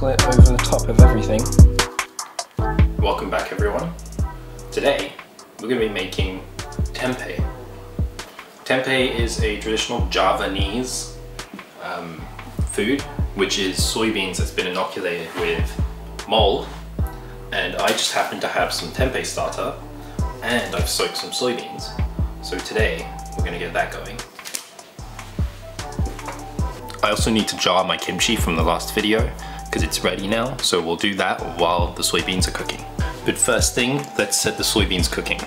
sprinkle it over the top of everything. Welcome back everyone. Today we're going to be making tempeh. Tempeh is a traditional Javanese food, which is soybeans that's been inoculated with mold, and I just happen to have some tempeh starter and I've soaked some soybeans. So today we're going to get that going. I also need to jar my kimchi from the last video because it's ready now, so we'll do that while the soybeans are cooking. But first thing, let's set the soybeans cooking.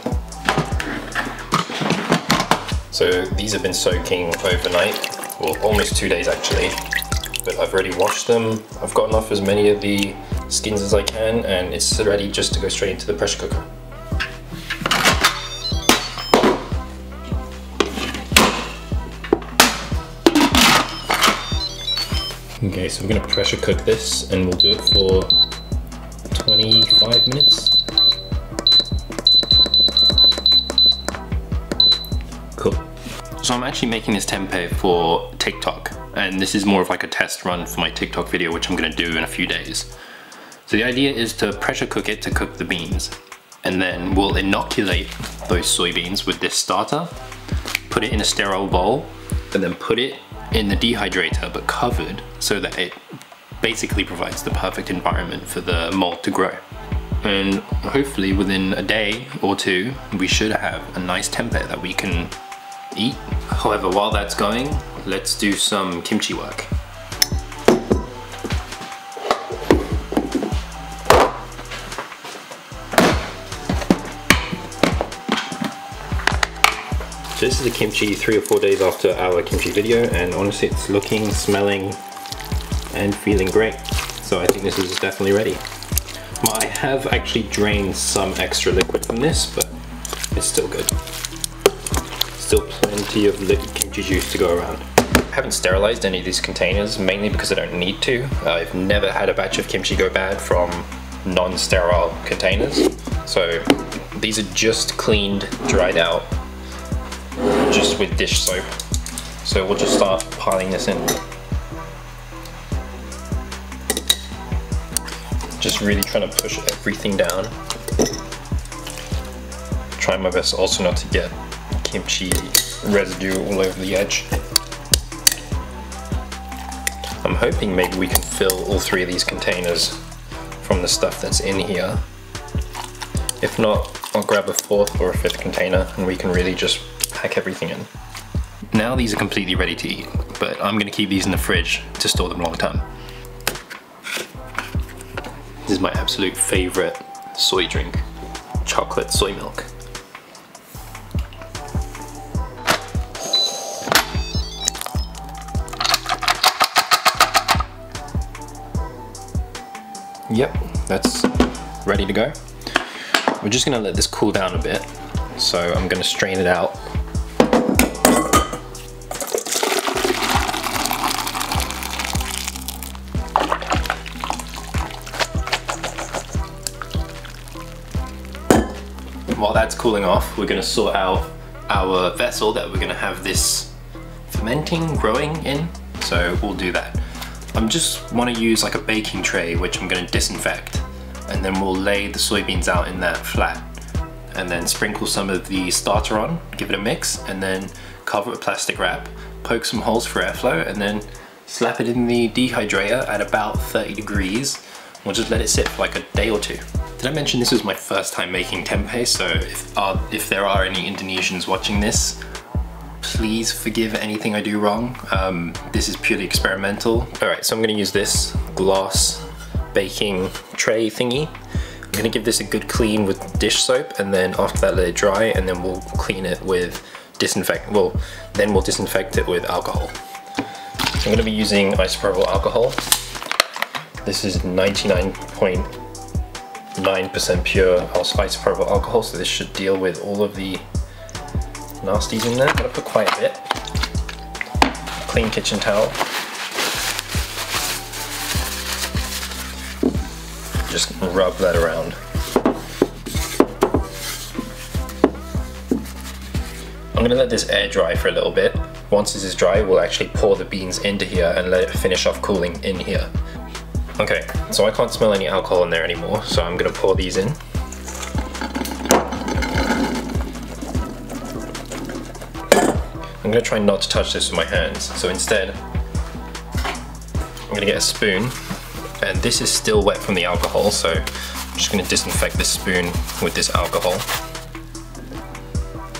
So these have been soaking overnight, well almost 2 days actually, but I've already washed them. I've gotten off as many of the skins as I can and it's ready just to go straight into the pressure cooker. Okay, so we're going to pressure cook this and we'll do it for 25 minutes. Cool. So I'm actually making this tempeh for TikTok, and this is more of like a test run for my TikTok video, which I'm going to do in a few days. So the idea is to pressure cook it to cook the beans, and then we'll inoculate those soybeans with this starter, put it in a sterile bowl, and then put it in the dehydrator but covered so that it basically provides the perfect environment for the mold to grow. And hopefully within a day or two we should have a nice tempeh that we can eat. However, while that's going, let's do some kimchi work. So this is the kimchi 3 or 4 days after our kimchi video, and honestly it's looking, smelling and feeling great. So I think this is definitely ready. Well, I have actually drained some extra liquid from this, but it's still good. Still plenty of liquid kimchi juice to go around. I haven't sterilized any of these containers, mainly because I don't need to. I've never had a batch of kimchi go bad from non-sterile containers. So these are just cleaned, dried out, just with dish soap. So we'll just start piling this in. Just really trying to push everything down. Trying my best also not to get kimchi residue all over the edge. I'm hoping maybe we can fill all 3 of these containers from the stuff that's in here. If not, I'll grab a 4th or a 5th container and we can really just pack everything in. Now these are completely ready to eat, but I'm going to keep these in the fridge to store them long term. This is my absolute favorite soy drink, chocolate soy milk. Yep, that's ready to go. We're just going to let this cool down a bit, so I'm going to strain it out. While that's cooling off, we're going to sort out our vessel that we're going to have this fermenting, growing in, so we'll do that. I just want to use like a baking tray which I'm going to disinfect, and then we'll lay the soybeans out in that flat and then sprinkle some of the starter on, give it a mix, and then cover it with plastic wrap, poke some holes for airflow, and then slap it in the dehydrator at about 30 degrees. We'll just let it sit for like a day or 2. Did I mention this was my first time making tempeh, so if there are any Indonesians watching this, please forgive anything I do wrong. This is purely experimental. Alright, so I'm going to use this glass baking tray thingy. I'm going to give this a good clean with dish soap, and then after that let it dry, and then we'll clean it with then we'll disinfect it with alcohol. So I'm going to be using isopropyl alcohol. This is 99.9% pure isopropyl alcohol, so this should deal with all of the nasties in there. I'm going to put quite a bit. Clean kitchen towel. Just rub that around. I'm going to let this air dry for a little bit. Once this is dry, we'll actually pour the beans into here and let it finish off cooling in here. Okay, so I can't smell any alcohol in there anymore, so I'm gonna pour these in. I'm gonna try not to touch this with my hands, so instead I'm gonna get a spoon, and this is still wet from the alcohol, so I'm just gonna disinfect this spoon with this alcohol.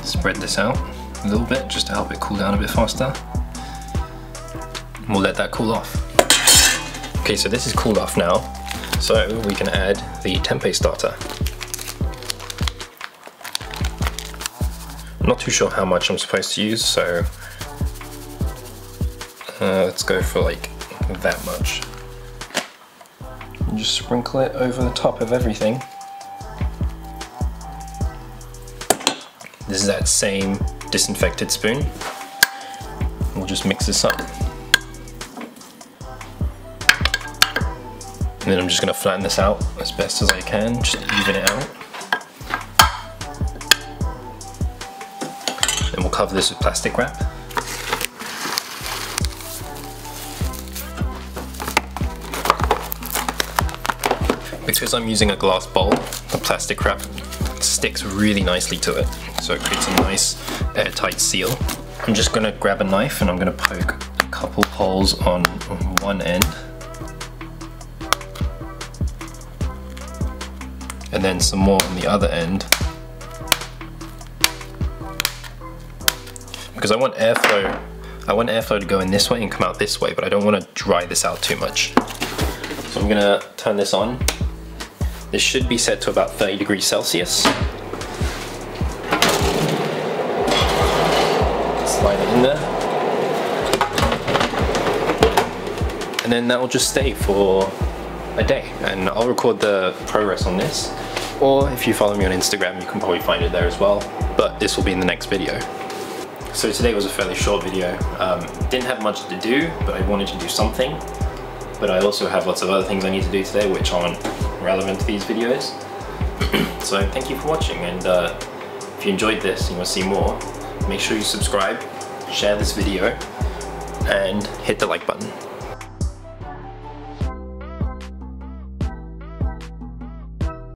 Spread this out a little bit just to help it cool down a bit faster. We'll let that cool off. Okay, so this is cooled off now, so we can add the tempeh starter. I'm not too sure how much I'm supposed to use, so let's go for like that much. And just sprinkle it over the top of everything. This is that same disinfected spoon. We'll just mix this up. And then I'm just gonna flatten this out as best as I can, just even it out. Then we'll cover this with plastic wrap. Because I'm using a glass bowl, the plastic wrap sticks really nicely to it, so it creates a nice airtight seal. I'm just gonna grab a knife and I'm gonna poke a couple holes on one end. And then some more on the other end. Because I want airflow to go in this way and come out this way, but I don't want to dry this out too much. So I'm gonna turn this on. This should be set to about 30 degrees Celsius. Slide it in there. And then that will just stay for a day, and I'll record the progress on this, or if you follow me on Instagram you can probably find it there as well, but this will be in the next video. So today was a fairly short video. Didn't have much to do, but I wanted to do something, but I also have lots of other things I need to do today which aren't relevant to these videos. So thank you for watching, and if you enjoyed this and you want to see more, make sure you subscribe, share this video, and hit the like button.